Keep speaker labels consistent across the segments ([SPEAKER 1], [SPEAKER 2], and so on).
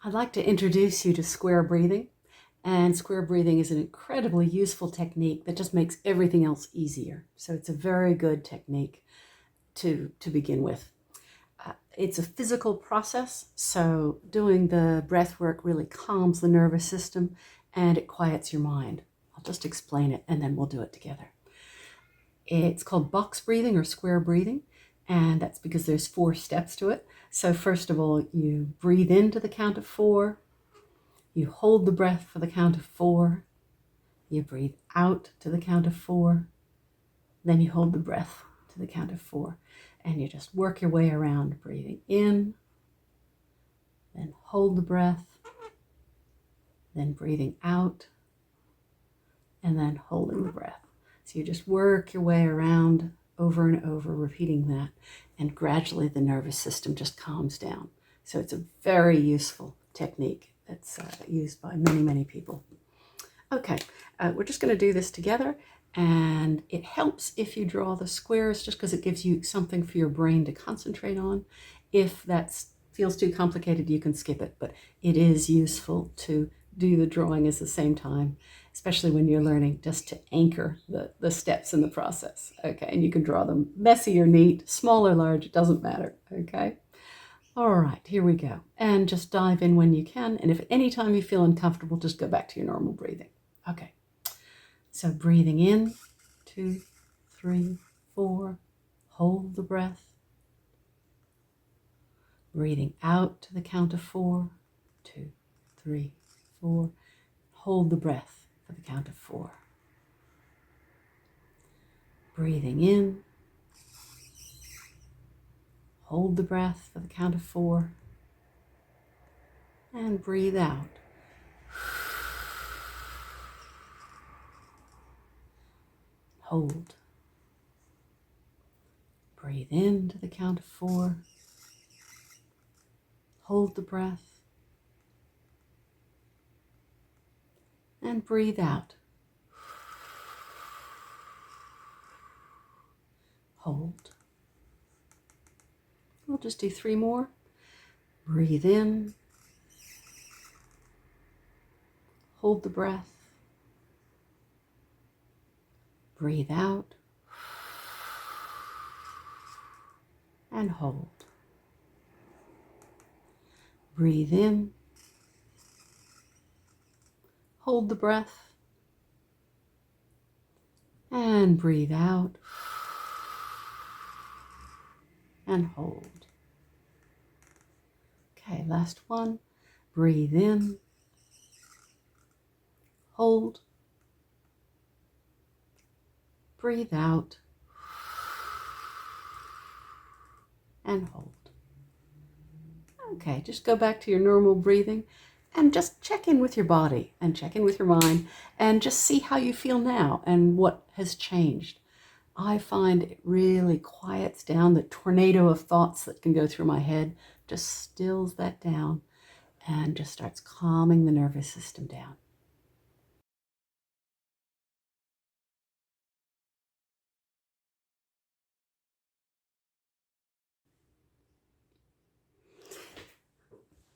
[SPEAKER 1] I'd like to introduce you to square breathing. And square breathing is an incredibly useful technique that just makes everything else easier. So it's a very good technique to begin with. It's a physical process, so doing the breath work really calms the nervous system and it quiets your mind. I'll just explain it and then we'll do it together. It's called box breathing or square breathing, and that's because there's 4 steps to it. So first of all, you breathe in to the count of 4, you hold the breath for the count of 4, you breathe out to the count of 4, then you hold the breath to the count of 4, and you just work your way around, breathing in, then hold the breath, then breathing out, and then holding the breath. So you just work your way around over and over, repeating that, and gradually the nervous system just calms down. So it's a very useful technique that's used by many, many people. Okay, we're just going to do this together, and it helps if you draw the squares just because it gives you something for your brain to concentrate on. If that feels too complicated, you can skip it, but it is useful to do the drawing at the same time, especially when you're learning, just to anchor the steps in the process. Okay, and you can draw them messy or neat, small or large, it doesn't matter. Okay. All right, here we go. And just dive in when you can. And if at any time you feel uncomfortable, just go back to your normal breathing. Okay. So breathing in, 2, 3, 4. Hold the breath. Breathing out to the count of 4. 2, 3, 4. Hold the breath for the count of 4. Breathing in. Hold the breath for the count of 4. And breathe out. Hold. Breathe in to the count of 4. Hold the breath. And breathe out. Hold. We'll just do 3 more. Breathe in. Hold the breath. Breathe out. And hold. Breathe in. Hold the breath. And breathe out. And hold. Okay, last one. Breathe in. Hold. Breathe out. And hold. Okay, just go back to your normal breathing and just check in with your body and check in with your mind and just see how you feel now and what has changed. I find it really quiets down the tornado of thoughts that can go through my head, just stills that down and just starts calming the nervous system down.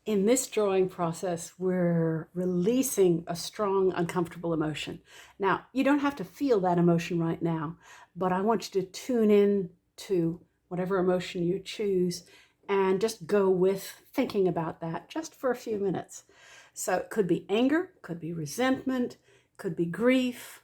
[SPEAKER 1] In this drawing process, we're releasing a strong, uncomfortable emotion. Now, you don't have to feel that emotion right now, but I want you to tune in to whatever emotion you choose and just go with thinking about that just for a few minutes. So it could be anger, could be resentment, could be grief,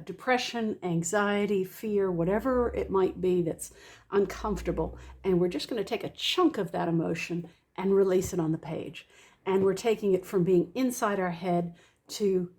[SPEAKER 1] depression, anxiety, fear, whatever it might be that's uncomfortable. And we're just going to take a chunk of that emotion and release it on the page. And we're taking it from being inside our head to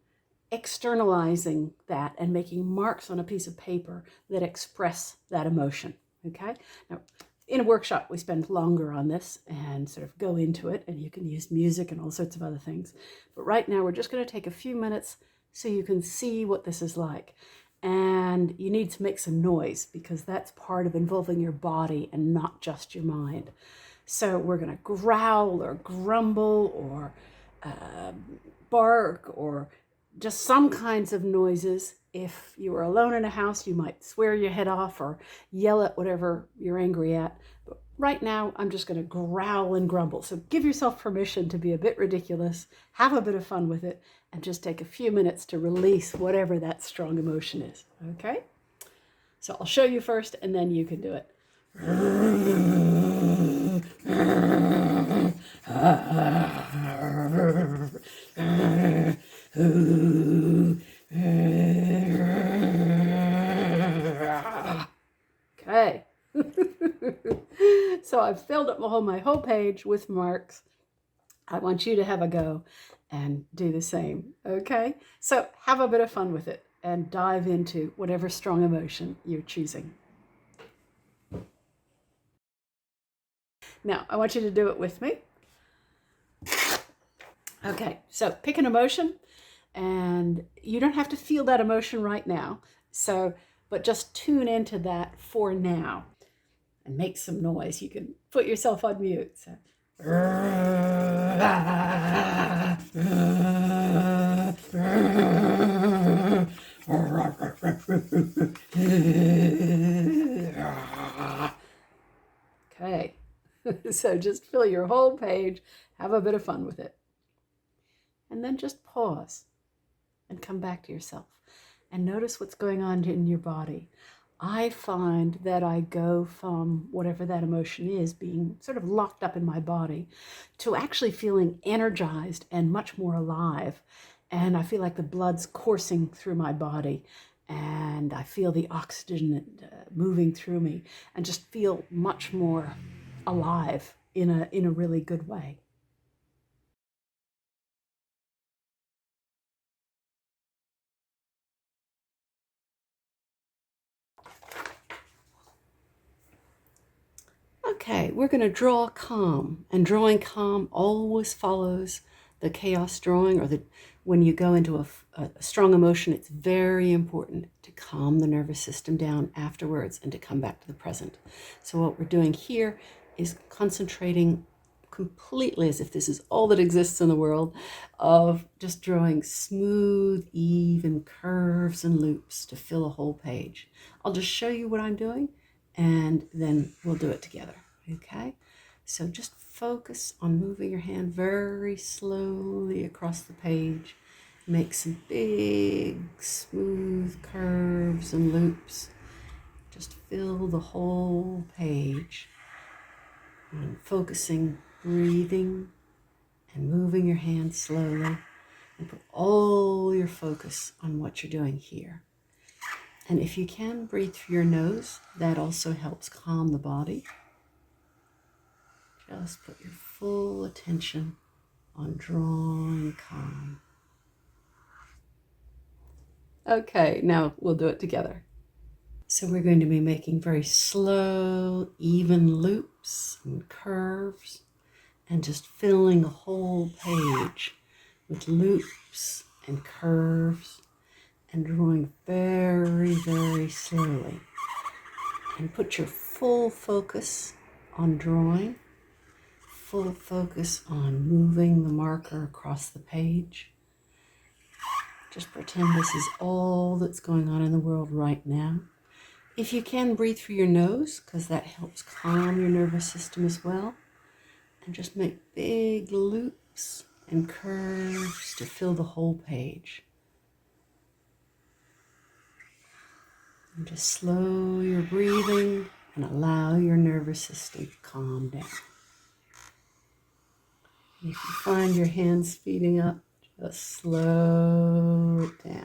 [SPEAKER 1] externalizing that and making marks on a piece of paper that express that emotion. Okay? Now, in a workshop, we spend longer on this and sort of go into it, and you can use music and all sorts of other things. But right now, we're just going to take a few minutes so you can see what this is like. And you need to make some noise because that's part of involving your body and not just your mind. So we're going to growl or grumble or bark or just some kinds of noises. If you were alone in a house, you might swear your head off or yell at whatever you're angry at. But Right now, I'm just going to growl and grumble. So give yourself permission to be a bit ridiculous, have a bit of fun with it, and just take a few minutes to release whatever that strong emotion is. Okay? So I'll show you first, and then you can do it. Okay. So I've filled up my whole page with marks. I want you to have a go and do the same. Okay? So have a bit of fun with it and dive into whatever strong emotion you're choosing. Now, I want you to do it with me. Okay, so pick an emotion, and you don't have to feel that emotion right now. But just tune into that for now and make some noise. You can put yourself on mute. So. Okay, so just fill your whole page, have a bit of fun with it. And then just pause and come back to yourself and notice what's going on in your body. I find that I go from whatever that emotion is, being sort of locked up in my body, to actually feeling energized and much more alive. And I feel like the blood's coursing through my body, and I feel the oxygen moving through me, and just feel much more alive in a really good way. Okay, we're going to draw calm, and drawing calm always follows the chaos drawing, or when you go into a strong emotion, it's very important to calm the nervous system down afterwards and to come back to the present. So what we're doing here is concentrating completely, as if this is all that exists in the world, of just drawing smooth, even curves and loops to fill a whole page. I'll just show you what I'm doing, and then we'll do it together. Okay? So just focus on moving your hand very slowly across the page. Make some big, smooth curves and loops. Just fill the whole page. And focusing, breathing, and moving your hand slowly. And put all your focus on what you're doing here. And if you can, breathe through your nose. That also helps calm the body. Just put your full attention on drawing calm. Okay, now we'll do it together. So we're going to be making very slow, even loops and curves, and just filling a whole page with loops and curves, and drawing very, very slowly. And put your full focus on drawing, full focus on moving the marker across the page. Just pretend this is all that's going on in the world right now. If you can, breathe through your nose, because that helps calm your nervous system as well. And just make big loops and curves to fill the whole page. And just slow your breathing and allow your nervous system to calm down. And if you find your hands speeding up, just slow it down.